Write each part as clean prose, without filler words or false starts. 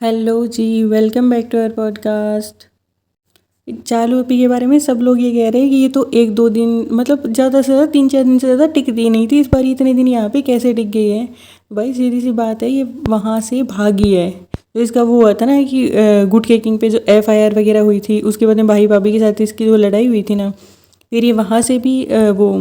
Hello ji, welcome back to our podcast. चालू एपी के बारे में सब लोग ये कह रहे हैं कि ये तो एक दो दिन मतलब ज़्यादा से ज़्यादा 3-4 दिन से ज़्यादा टिकती नहीं थी। इस बार इतने दिन यहाँ पे कैसे टिक गई है? भाई सीधी सी बात है, ये वहाँ से भागी है। तो इसका वो हुआ था ना कि गुटखे किंग पे जो FIR वगैरह हुई थी, उसके बाद में भाई भाभी के साथ इसकी जो लड़ाई हुई थी ना, फिर ये वहाँ से भी वो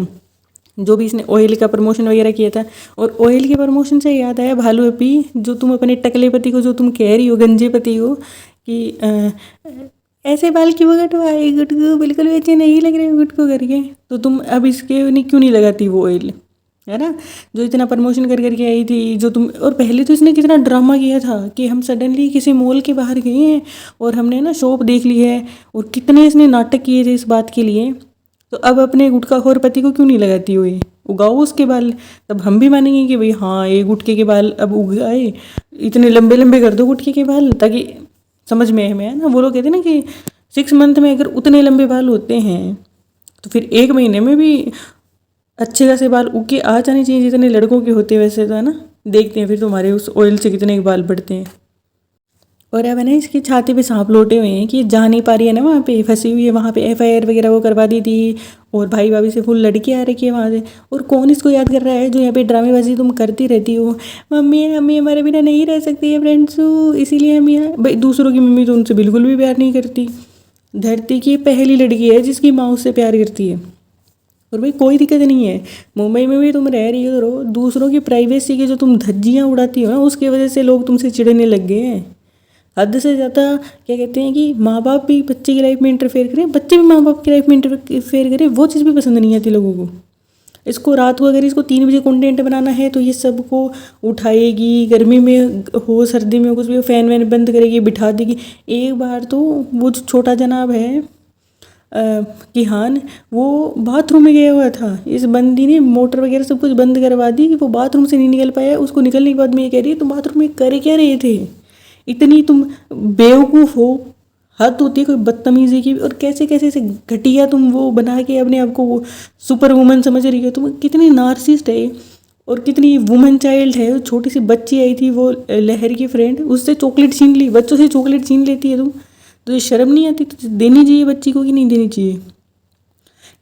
जो भी इसने ऑयल का प्रमोशन वगैरह किया था। और ऑयल के प्रमोशन से याद आया, भालू एपी, जो तुम अपने टकले पति को जो तुम कह रही हो, गंजे पति को, कि ऐसे बाल क्यों कटवाए, गुटको बिल्कुल भी अच्छे नहीं लग रहे गुटको करके, तो तुम अब इसके क्यों नहीं लगाती वो ऑयल, है ना? जो इतना प्रमोशन कर करके आई थी, जो तुम, और पहले तो इसने कितना ड्रामा किया था कि हम सडनली किसी मॉल के बाहर गए हैं और हमने ना शॉप देख ली है, और कितने इसने नाटक किए थे इस बात के लिए। तो अब अपने गुटखाखोर पति को क्यों नहीं लगाती हो? ये उगाओ उसके बाल, तब हम भी मानेंगे कि भाई हाँ, ये गुटखे के बाल अब उग आए, इतने लंबे लंबे कर दो गुटखे के बाल, ताकि समझ में है ना। वो लोग कहते हैं ना कि 6 मंथ में अगर उतने लंबे बाल होते हैं तो फिर 1 महीने में भी अच्छे खासे बाल उग के आ जाने चाहिए, जितने लड़कों के होते हैं वैसे, तो है ना। देखते हैं फिर तुम्हारे उस ऑयल से कितने बाल बढ़ते हैं। और अब है ना, इसकी छाती पे सांप लौटे हुए हैं कि ये जा नहीं पा रही है ना, वहाँ पे फंसी हुई है, वहाँ पे FIR वगैरह वो करवा दी थी, और भाई भाभी से फुल लड़की आ रखी है वहाँ से। और कौन इसको याद कर रहा है जो यहाँ पे ड्रामेबाजी तुम करती रहती हो, मम्मी मम्मी हमारे बिना नहीं रह सकती है फ्रेंड्स, इसीलिए हम यहाँ। भाई दूसरों की मम्मी तो उनसे बिल्कुल भी प्यार नहीं करती। धरती की पहली लड़की है जिसकी माँ उससे प्यार करती है। और भाई कोई दिक्कत नहीं है, मुंबई में भी तुम रह रही हो तो रहो। दूसरों की प्राइवेसी की जो तुम धज्जियाँ उड़ाती हो ना, उसकी वजह से लोग तुमसे चिढ़ने लग गए हैं। हद से ज़्यादा क्या कहते हैं कि माँ बाप भी बच्चे की लाइफ में इंटरफेयर करें, बच्चे भी माँ बाप की लाइफ में इंटरफेयर करें, वो चीज़ भी पसंद नहीं आती लोगों को। इसको रात को अगर इसको 3 बजे कंटेंट बनाना है तो ये सबको उठाएगी, गर्मी में हो सर्दी में हो, कुछ भी हो, फैन वैन बंद करेगी, बिठा देगी। एक बार तो वो जो छोटा जनाब है किहान, वो बाथरूम में गया हुआ था, इस बंदी ने मोटर वगैरह सब कुछ बंद करवा दी कि वो बाथरूम से नहीं निकल पाया। उसको निकलने के बाद में ये कह रही है तुम बाथरूम में कर क्या रहे थे, इतनी तुम बेवकूफ़ हो। हद होती है कोई बदतमीजी की। और कैसे कैसे से घटिया तुम वो बना के अपने आप को वो सुपर वुमन समझ रही हो। तुम कितनी नार्सिस्ट है, और कितनी वुमन चाइल्ड है। छोटी सी बच्ची आई थी, वो लहर की फ्रेंड, उससे चॉकलेट छीन ली। बच्चों से चॉकलेट छीन लेती है तुम, तो ये शर्म नहीं आती? तो देनी चाहिए बच्ची को कि नहीं देनी चाहिए?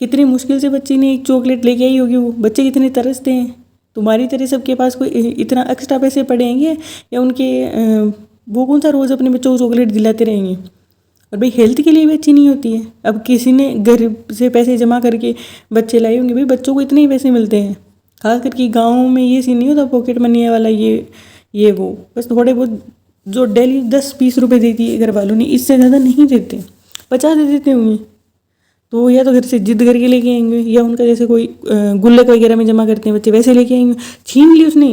कितनी मुश्किल से बच्ची ने एक चॉकलेट लेके आई होगी, वो बच्चे कितने तरसते हैं। तुम्हारी तरह सबके पास कोई इतना एक्स्ट्रा पैसे पड़ेंगे, या उनके वो कौन सा रोज़ अपने बच्चों को चॉकलेट दिलाते रहेंगे? और भाई हेल्थ के लिए भी अच्छी नहीं होती है। अब किसी ने घर से पैसे जमा करके बच्चे लाए होंगे, भाई बच्चों को इतने ही पैसे मिलते हैं। खास करके गाँव में ये सीन नहीं होता पॉकेट मनी वाला, ये वो बस थोड़े बहुत जो डेली 10-20 रुपये देती है घर वालों ने, इससे ज़्यादा नहीं देते। 50 दे देते होंगे, तो या तो घर से जिद करके लेके आएंगे, या उनका जैसे कोई गुल्लक वगैरह में जमा करते हैं बच्चे, वैसे लेके आएंगे। छीन ली उसने,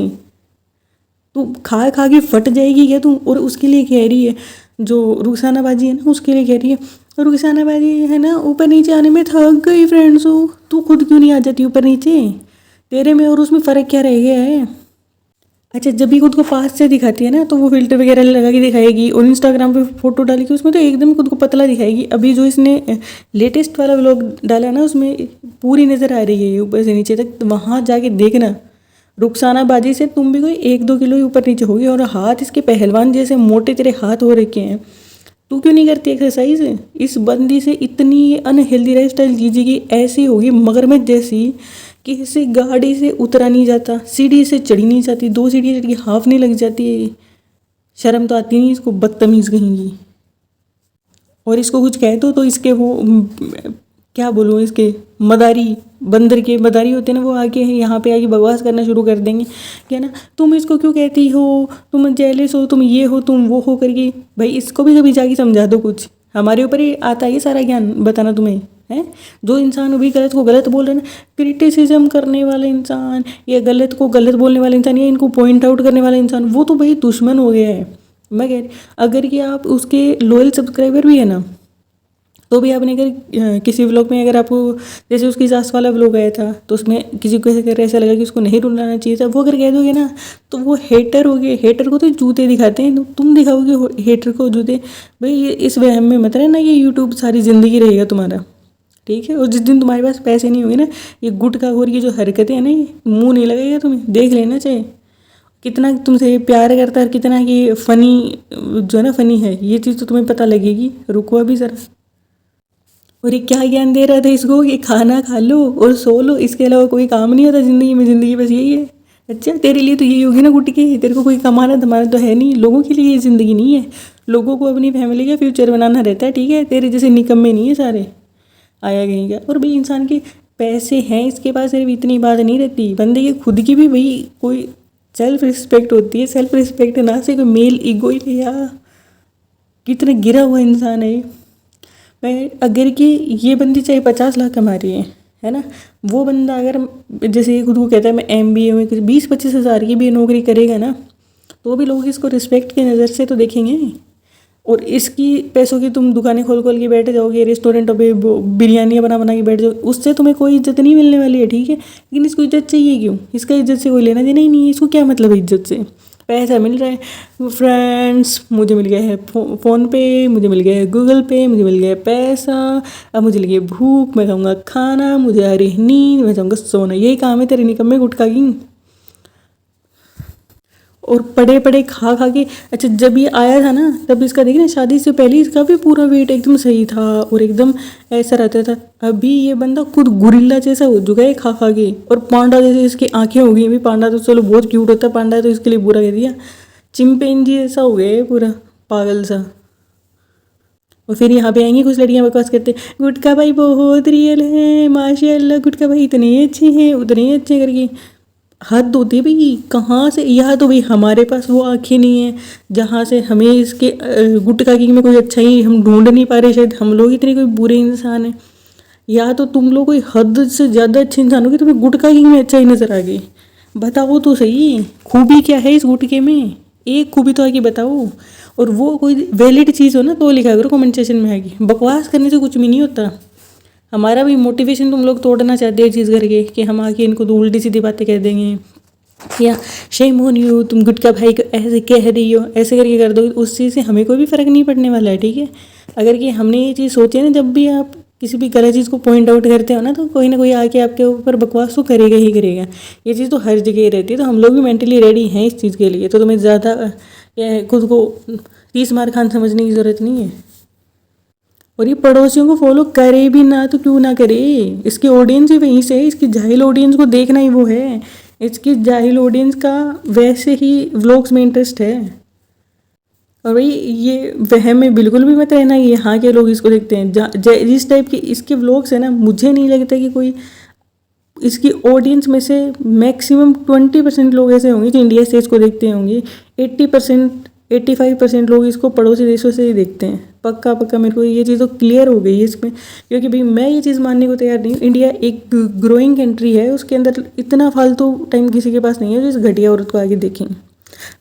तू खा खा के फट जाएगी क्या तू? और उसके लिए कह रही है, जो रुखसानाबाजी है ना, उसके लिए कह रही है, रुखसानाबाजी है ना, ऊपर नीचे आने में थक गई फ्रेंड्स हो। तू खुद क्यों नहीं आ जाती ऊपर नीचे? तेरे में और उसमें फ़र्क क्या रह गया है? अच्छा, जब भी खुद को पास से दिखाती है ना, तो वो फिल्टर वगैरह लगा के दिखाएगी, और इंस्टाग्राम पे फोटो डालेगी, उसमें तो एकदम खुद को पतला दिखाएगी। अभी जो इसने लेटेस्ट वाला व्लॉग डाला ना, उसमें पूरी नज़र आ रही है ऊपर से नीचे तक। तो वहाँ जाके देखना, रुखसानाबाजी से तुम भी कोई 1-2 किलो ही ऊपर नीचे होगी। और हाथ इसके पहलवान जैसे मोटे तेरे हाथ हो रखे हैं। तू क्यों नहीं करती एक्सरसाइज? इस बंदी से इतनी अनहेल्दी लाइफ स्टाइल जीजिएगी, ऐसी होगी मगरमच्छ जैसी कि इससे गाड़ी से उतरा नहीं जाता, सीढ़ी से चढ़ी नहीं जाती, 2 सीढ़ी चढ़ के हाफ नहीं लग जाती। शर्म तो आती नहीं इसको, बदतमीज़ कहेंगी। और इसको कुछ कह दो तो इसके वो क्या बोलूँ, इसके मदारी, बंदर के मदारी होते हैं ना, वो आके यहाँ पे आके बकवास करना शुरू कर देंगे कि है ना, तुम इसको क्यों कहती हो, तुम जेलस हो, तुम ये हो, तुम वो हो करके। भाई इसको भी कभी जाके समझा दो कुछ। हमारे ऊपर ही आता है ये सारा ज्ञान बताना तुम्हें, है? जो इंसान भी गलत को गलत बोल रहे हैं ना, क्रिटिसिज्म करने वाला इंसान, या गलत को गलत बोलने वाला इंसान, या इनको पॉइंट आउट करने वाला इंसान, वो तो भाई दुश्मन हो गया है। मैं कह रही, अगर कि आप उसके लॉयल सब्सक्राइबर भी है ना, तो भी आपने अगर किसी व्लॉग में, अगर आपको जैसे उसकी सास वाला व्लॉग आया था, तो उसमें किसी को ऐसा लगा कि उसको नहीं रुलाना चाहिए था, वो अगर कह दोगे ना, तो वो हेटर हो गए। हेटर को तो जूते दिखाते हैं, तो तुम दिखाओगे हेटर को जूते? भाई ये इस वहम में मत रहना, ये यूट्यूब सारी ज़िंदगी रहेगा तुम्हारा, ठीक है? और जिस दिन तुम्हारे पास पैसे नहीं होंगे ना, ये गुटखाखोर की जो हरकतें हैं ना, ये मुँह नहीं लगेगा तुम्हें, देख लेना चाहिए। कितना तुमसे प्यार करता है, कितना कि फ़नी जो है ना फ़नी है, ये चीज़ तो तुम्हें पता लगेगी। रुको अभी ज़रा। और ये क्या ज्ञान दे रहा था इसको कि खाना खा लो और सो लो, इसके अलावा कोई काम नहीं होता ज़िंदगी में, ज़िंदगी बस यही है। अच्छा तेरे लिए तो यही होगी ना गुटके, तेरे को कोई कमाना धमाना तो है नहीं, लोगों के लिए ये ज़िंदगी नहीं है। लोगों को अपनी फैमिली का फ्यूचर बनाना रहता है, ठीक है। तेरे जैसे निकम्मे नहीं है सारे, आया कहीं का। और भाई इंसान के पैसे हैं इसके पास, सिर्फ इतनी बात नहीं रहती, बंदे की खुद की भी भाई कोई सेल्फ रिस्पेक्ट होती है। सेल्फ रिस्पेक्ट ना से कोई मेल ईगो ही लिया, कितना गिरा हुआ इंसान है। मैं अगर कि ये बंदी चाहे 50 लाख कमा रही है ना, वो बंदा अगर जैसे ये खुद को कहता है मैं MBA में कुछ 20-25 हज़ार की भी नौकरी करेगा ना, तो भी लोग इसको रिस्पेक्ट की नज़र से तो देखेंगे। और इसकी पैसों की तुम दुकानें खोल खोल के बैठ जाओगे, रेस्टोरेंटों पे बिरयानियाँ बना बना के बैठ जाओगे, उससे तुम्हें कोई इज्जत नहीं मिलने वाली है, ठीक है। लेकिन इसको इज्जत चाहिए क्यों? इसका इज्जत से कोई लेना देना ही नहीं है, इसको क्या मतलब है इज्जत से? पैसा मिल रहा है फ्रेंड्स, मुझे मिल गया है फ़ोन पे, मुझे मिल गया है गूगल पे, मुझे मिल गया है पैसा, अब मुझे लगी है भूख, मैं खाऊंगा खाना, मुझे आ रही है नींद, मैं चाहूँगा सोना। यही काम है तेरे निकम्मे गुटखा की। और पड़े पड़े खा खा के, अच्छा जब ये आया था ना तब इसका देखिए ना, शादी से पहले इसका भी पूरा वेट एकदम सही था और एकदम ऐसा रहता था। अभी ये बंदा खुद गुरिल्ला जैसा हो चुका है खा खा के, और पांडा जैसे इसकी आंखें हो गई। अभी पांडा तो चलो बहुत क्यूट होता है, पांडा तो इसके लिए बुरा कह दिया, चिंपैंजी जैसा हो गया है पूरा पागल सा। और फिर यहाँ पे आएंगी कुछ लड़कियाँ बकवास करते, गुटखा भाई बहुत रियल है, माशाल्लाह गुटखा भाई इतने अच्छे हैं उतने अच्छे करके। हद होती है भाई, कहाँ से, या तो भाई हमारे पास वो आँखें नहीं है जहाँ से हमें इसके गुटखा की में कोई अच्छा ही हम ढूंढ नहीं पा रहे, शायद हम लोग इतने कोई बुरे इंसान हैं, या तो तुम लोग कोई हद से ज़्यादा अच्छे इंसान हो कि तुम्हें गुटखा की में अच्छा ही नज़र आ गई। बताओ तो सही, खूबी क्या है इस गुटके में, एक खूबी तो आके बताओ। और वो कोई वैलिड चीज़ हो ना तो लिखा करो कमेंट सेक्शन में आगे, बकवास करने से कुछ भी नहीं होता। हमारा भी मोटिवेशन तुम लोग तोड़ना चाहते हो चीज़ करके कि हम आके इनको तो उल्टी सीधी बातें कह देंगे, या शेम ऑन यू, तुम गुटखा भाई को ऐसे कह रही हो, ऐसे करके कर दो, उस चीज़ से हमें कोई भी फ़र्क नहीं पड़ने वाला है, ठीक है। अगर कि हमने ये चीज़ सोची है ना, जब भी आप किसी भी गलत चीज़ को पॉइंट आउट करते हो ना, तो कोई ना कोई आके आपके ऊपर बकवास तो करेगा ही करेगा। ये चीज़ तो हर जगह रहती है, तो हम लोग भी मेंटली रेडी हैं इस चीज़ के लिए। तो तुम्हें ज़्यादा खुद को 30 मार खान समझने की ज़रूरत नहीं है। और ये पड़ोसियों को फॉलो करे भी ना तो क्यों ना करे, इसकी ऑडियंस ही वहीं से है, इसकी जाहिल ऑडियंस को देखना ही वो है। इसकी जाहिल ऑडियंस का वैसे ही व्लॉग्स में इंटरेस्ट है। और भाई ये वहम में बिल्कुल भी मत रहना कि यहाँ के लोग इसको देखते हैं। जिस टाइप के इसके व्लॉग्स है ना, मुझे नहीं लगता कि कोई इसकी ऑडियंस में से मैक्सिमम 20% लोग ऐसे होंगे जो इंडिया से इसको देखते होंगे। 85% लोग इसको पड़ोसी देशों से ही देखते हैं। पक्का पक्का मेरे को ये चीज़ तो क्लियर हो गई है इसमें, क्योंकि भाई मैं ये चीज़ मानने को तैयार नहीं हूँ। इंडिया एक ग्रोइंग कंट्री है, उसके अंदर इतना फालतू टाइम किसी के पास नहीं है जो इस घटिया औरत को आगे देखें।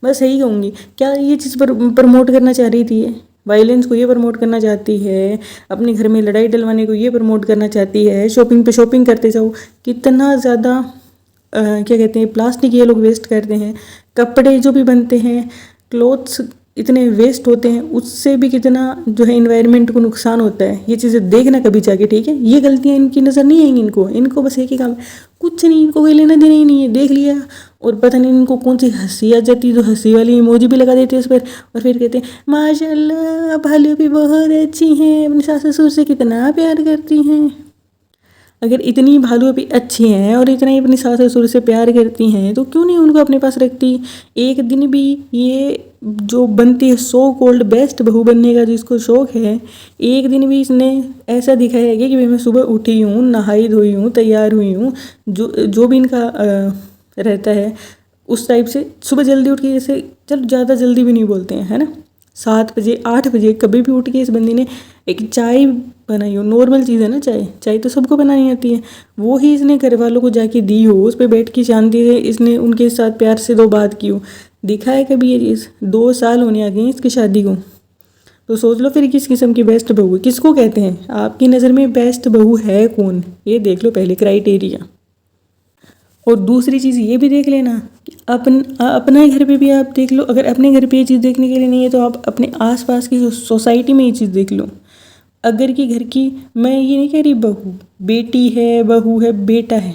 बस यही कहूँगी। क्या ये चीज़ पर प्रमोट करना चाह रही थी, वायलेंस को ये प्रमोट करना चाहती है, अपने घर में लड़ाई डलवाने को ये प्रमोट करना चाहती है, शॉपिंग पे शॉपिंग करते जाओ, कितना ज़्यादा क्या कहते हैं प्लास्टिक ये लोग वेस्ट करते हैं, कपड़े जो भी बनते हैं, क्लोथ्स इतने वेस्ट होते हैं, उससे भी कितना जो है इन्वायरमेंट को नुकसान होता है। ये चीज़ें देखना कभी जाके, ठीक है। ये गलतियाँ इनकी नज़र नहीं आएंगी इनको बस एक ही काम, कुछ नहीं, इनको कोई लेना देना ही नहीं है, देख लिया। और पता नहीं इनको कौन सी हंसी आ जाती है, तो हंसी वाली इमोजी भी लगा देते हैं उस पर, और फिर कहते हैं माशाल्लाह भालू भी बहुत अच्छी हैं, अपने सास ससुर से कितना प्यार करती हैं। अगर इतनी भालू अभी अच्छी हैं और इतना ही अपनी सास ससुर से प्यार करती हैं, तो क्यों नहीं उनको अपने पास रखती। एक दिन भी ये जो बनती है सो कॉल्ड बेस्ट बहू बनने का जिसको शौक़ है, एक दिन भी इसने ऐसा दिखाया है कि भाई मैं सुबह उठी हूँ, नहाई धोई हूँ, तैयार हुई हूँ, जो भी इनका रहता है उस टाइप से सुबह जल्दी उठ के, जैसे चलो ज़्यादा जल्दी भी नहीं बोलते हैं, है ना, 7 बजे 8 बजे कभी भी उठ के इस बंदी ने एक चाय बनाई हो। नॉर्मल चीज़ है ना, चाय तो सबको बनानी आती है, वो ही इसने घर वालों को जाके दी हो, उस पर बैठ के शांति से इसने उनके साथ प्यार से 2 बात की हो। दिखा है कभी ये चीज़? 2 साल होने आ गए हैं इसकी शादी को, तो सोच लो फिर किस किस्म की बेस्ट बहू है। किसको कहते हैं आपकी नज़र में बेस्ट बहू है कौन, ये देख लो पहले क्राइटेरिया। और दूसरी चीज़ ये भी देख लेना कि अपने घर पे भी आप देख लो। अगर अपने घर पे ये चीज़ देखने के लिए नहीं है तो आप अपने आसपास की सोसाइटी में ये चीज़ देख लो। अगर कि घर की, मैं ये नहीं कह रही बहू बेटी है, बहू है बेटा है,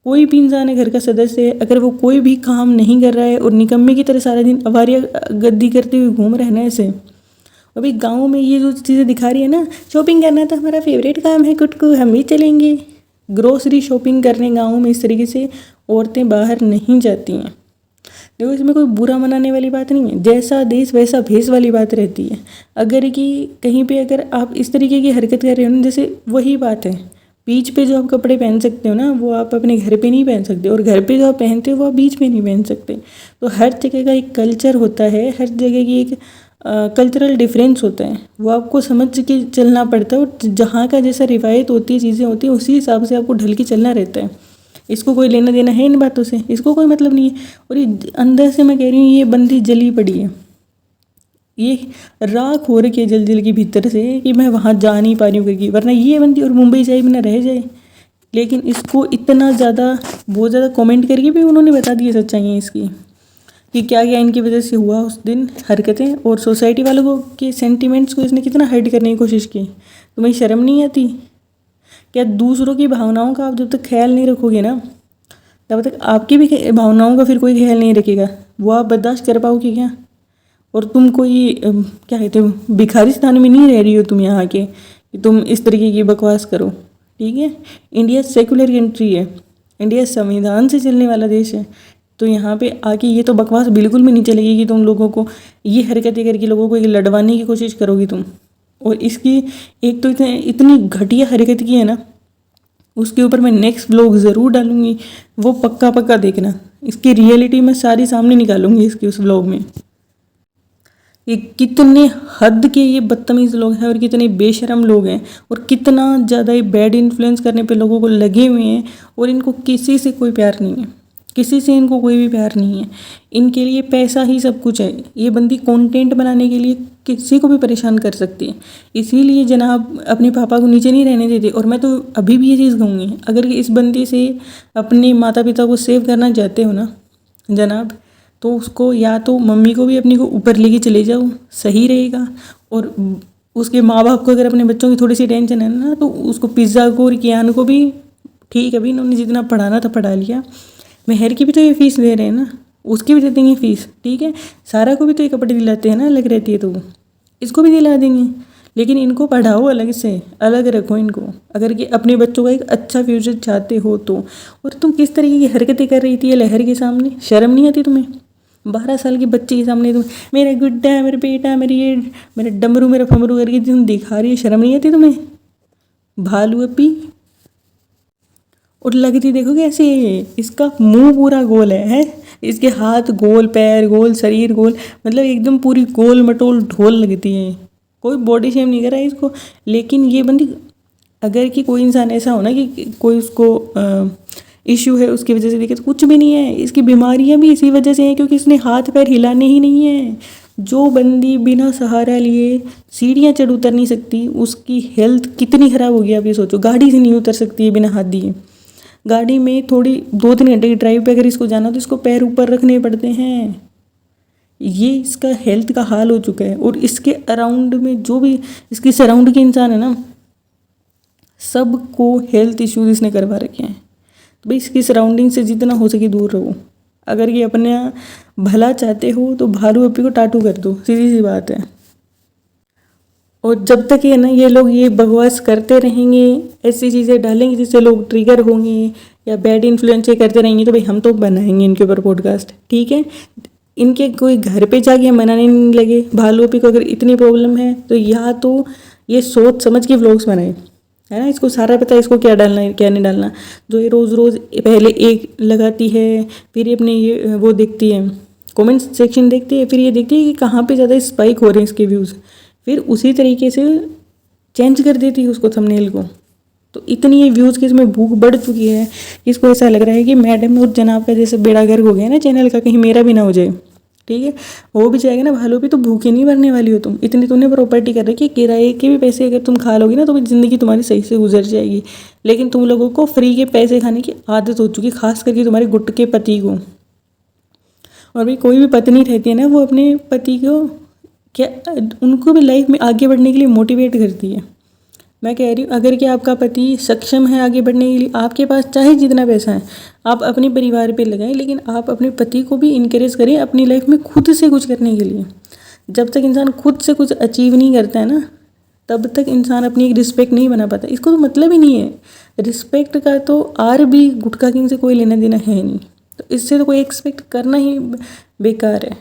कोई भी इंसान है, घर का सदस्य है, अगर वो कोई भी काम नहीं कर रहा है और निकम्मे की तरह सारा दिन अवारिया गद्दी करते हुए घूम रहे हैं ना ऐसे। अभी गाँव में ये जो चीज़ें दिखा रही है ना, शॉपिंग करना तो हमारा फेवरेट काम है, कुटकू हम भी चलेंगे ग्रोसरी शॉपिंग करने गाँव में, इस तरीके से औरतें बाहर नहीं जाती हैं। देखो इसमें कोई बुरा मनाने वाली बात नहीं है, जैसा देश वैसा भेष वाली बात रहती है। अगर कि कहीं पे अगर आप इस तरीके की हरकत कर रहे हो ना, जैसे वही बात है, बीच पे जो आप कपड़े पहन सकते हो ना, वो आप अपने घर पे नहीं पहन सकते, और घर पे जो आप पहनते हो वो आप बीच में नहीं पहन सकते। तो हर जगह का एक कल्चर होता है, हर जगह की एक कल्चरल डिफरेंस होता है, वो आपको समझ के चलना पड़ता है। और जहाँ का जैसा रिवायत होती है, चीज़ें होती हैं, उसी हिसाब से आपको ढल के चलना रहता है। इसको कोई लेना देना है इन बातों से, इसको कोई मतलब नहीं है। और ये अंदर से मैं कह रही हूँ, ये बंदी जली पड़ी है, ये राख हो रखी है जल जल के भीतर से कि मैं वहाँ जा नहीं पा रही हूँ करके, वरना ये बंदी और मुंबई जाए बिना रह जाए। लेकिन इसको इतना ज़्यादा, बहुत ज़्यादा कमेंट करके भी उन्होंने बता दी सच्चाई इसकी कि क्या क्या इनकी वजह से हुआ उस दिन हरकतें, और सोसाइटी वालों को के सेंटिमेंट्स को इसने कितना हर्ट करने की कोशिश की। तुम्हें शर्म नहीं आती क्या? दूसरों की भावनाओं का आप जब तक ख्याल नहीं रखोगे ना, तब तक आपकी भी भावनाओं का फिर कोई ख्याल नहीं रखेगा। वो आप बर्दाश्त कर पाओगे क्या? और तुम कोई क्या कहते हो, भिखारिस्तान में नहीं रह रही हो तुम यहाँ के कि तुम इस तरीके की बकवास करो, ठीक है। इंडिया सेकुलर कंट्री है, इंडिया संविधान से चलने वाला देश है। तो यहाँ पे आके ये तो बकवास बिल्कुल भी नहीं चलेगी कि तुम लोगों को ये हरकतें करके लोगों को लड़वाने की कोशिश करोगी तुम। और इसकी एक तो इतनी घटिया हरकत की है ना, उसके ऊपर मैं नेक्स्ट व्लॉग ज़रूर डालूँगी, वो पक्का पक्का देखना। इसकी रियलिटी मैं सारी सामने निकालूंगी इसकी उस व्लॉग में। ये कितने हद के ये बदतमीज़ लोग हैं और कितने बेशरम लोग हैं, और कितना ज़्यादा ये बैड इन्फ्लुएंस करने पे लोगों को लगे हुए हैं। और इनको किसी से कोई प्यार नहीं है, किसी से इनको कोई भी प्यार नहीं है। इनके लिए पैसा ही सब कुछ है। ये बंदी कंटेंट बनाने के लिए किसी को भी परेशान कर सकती है। इसीलिए जनाब अपने पापा को नीचे नहीं रहने देते। और मैं तो अभी भी ये चीज़ कहूँगी, अगर इस बंदी से अपने माता पिता को सेव करना चाहते हो ना जनाब, तो उसको या तो मम्मी को भी अपनी को ऊपर लेके चले जाओ, सही रहेगा। और उसके माँ बाप को अगर अपने बच्चों की थोड़ी सी टेंशन है ना, तो उसको पिज़्ज़ा को और कियान को भी, ठीक है अभी इन्होंने जितना पढ़ाना था पढ़ा लिया, मेहर की भी तो ये फीस दे रहे हैं ना, उसकी भी दे देंगे फीस, ठीक है। सारा को भी तो ये कपड़े दिलाते हैं ना, अलग रहती है तो इसको भी दिला देंगे। लेकिन इनको पढ़ाओ अलग से, अलग रखो इनको, अगर कि अपने बच्चों का एक अच्छा फ्यूचर चाहते हो तो। और तुम किस तरीके की हरकतें कर रही थी ये लहर के सामने, शर्म नहीं आती तुम्हें? 12 साल की बच्चे के सामने तुम मेरा गुड्डा, मेरा बेटा, मेरी ये, मेरा डमरू, मेरा फमरू करके तुम दिखा रही है, शर्म नहीं आती तुम्हें? भालू अपी। और लगती देखो कैसे, इसका मुंह पूरा गोल है, इसके हाथ गोल, पैर गोल, शरीर गोल, मतलब एकदम पूरी गोल मटोल ढोल लगती है। कोई बॉडी शेम नहीं कर रहा है इसको। लेकिन ये बंदी, अगर कि कोई इंसान ऐसा हो ना कि कोई उसको इश्यू है उसकी वजह से दिक्कत, कुछ भी नहीं है। इसकी बीमारियां भी इसी वजह से हैं क्योंकि इसने हाथ पैर हिलाने ही नहीं है। जो बंदी बिना सहारा लिए सीढ़ियाँ चढ़ उतर नहीं सकती, उसकी हेल्थ कितनी ख़राब होगी आप ये सोचो। गाड़ी से नहीं उतर सकती है बिना हाथ दिए। गाड़ी में थोड़ी 2-3 घंटे की ड्राइव पे अगर इसको जाना तो इसको पैर ऊपर रखने पड़ते हैं। ये इसका हेल्थ का हाल हो चुका है। और इसके अराउंड में जो भी इसकी सराउंड के इंसान है ना, सबको हेल्थ इश्यूज इसने करवा रखे हैं। तो भाई इसकी सराउंडिंग से जितना हो सके दूर रहो। अगर ये अपना भला चाहते हो तो भालू अपी को टाटू कर दो, सीधी सी बात है। और जब तक ये ना ये लोग ये बकवास करते रहेंगे, ऐसी चीज़ें डालेंगे जिससे लोग ट्रिगर होंगे या बैड इन्फ्लुएंस करते रहेंगे, तो भाई हम तो बनाएंगे इनके ऊपर पॉडकास्ट, ठीक है। इनके कोई घर पे जाके मनाने नहीं लगे। भालू अपी को अगर इतनी प्रॉब्लम है तो या तो ये सोच समझ के व्लॉग्स बनाए, है ना। इसको सारा पता है इसको क्या डालना है क्या नहीं डालना। जो ये रोज़ रोज़ पहले एक लगाती है, फिर ये अपने ये वो देखती है, कमेंट सेक्शन देखती है, फिर ये देखती है कि कहाँ पे ज़्यादा स्पाइक हो रहे हैं इसके व्यूज़, फिर उसी तरीके से चेंज कर देती है उसको थंबनेल को। तो इतनी ये व्यूज़ की इसमें भूख बढ़ चुकी है कि इसको ऐसा लग रहा है कि मैडम और जनाब का जैसे बेड़ा गर्क हो गया ना चैनल का, कहीं मेरा भी ना हो जाए, ठीक है। वो भी जाएगा ना भालू भी, तो भूखे नहीं भरने वाली हो तुम। इतनी तुमने प्रॉपर्टी कर रखी है, किराए के भी पैसे अगर तुम खा लोगी ना तो ज़िंदगी तुम्हारी सही से गुजर जाएगी। लेकिन तुम लोगों को फ्री के पैसे खाने की आदत हो चुकी है, खास करके तुम्हारे गुट के पति को। और भाई कोई भी पत्नी रहती है ना, वो अपने पति को क्या, उनको भी लाइफ में आगे बढ़ने के लिए मोटिवेट करती है। मैं कह रही हूँ अगर कि आपका पति सक्षम है आगे बढ़ने के लिए, आपके पास चाहे जितना पैसा है आप अपने परिवार पे लगाएं, लेकिन आप अपने पति को भी इनकरेज करें अपनी लाइफ में खुद से कुछ करने के लिए। जब तक इंसान खुद से कुछ अचीव नहीं करता है ना, तब तक इंसान अपनी एक रिस्पेक्ट नहीं बना पाता। इसको तो मतलब ही नहीं है, रिस्पेक्ट का तो आर भी गुटखा किंग से कोई लेना देना है नहीं, तो इससे तो कोई एक्सपेक्ट करना ही बेकार है।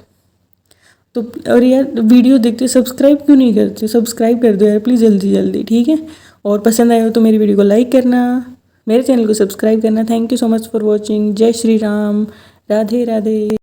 तो और यार वीडियो देखते सब्सक्राइब क्यों नहीं करते, सब्सक्राइब कर दो यार प्लीज़ जल्दी जल्दी, ठीक है। और पसंद आए हो तो मेरी वीडियो को लाइक करना, मेरे चैनल को सब्सक्राइब करना। Thank you so much for watching. जय श्री राम, राधे राधे।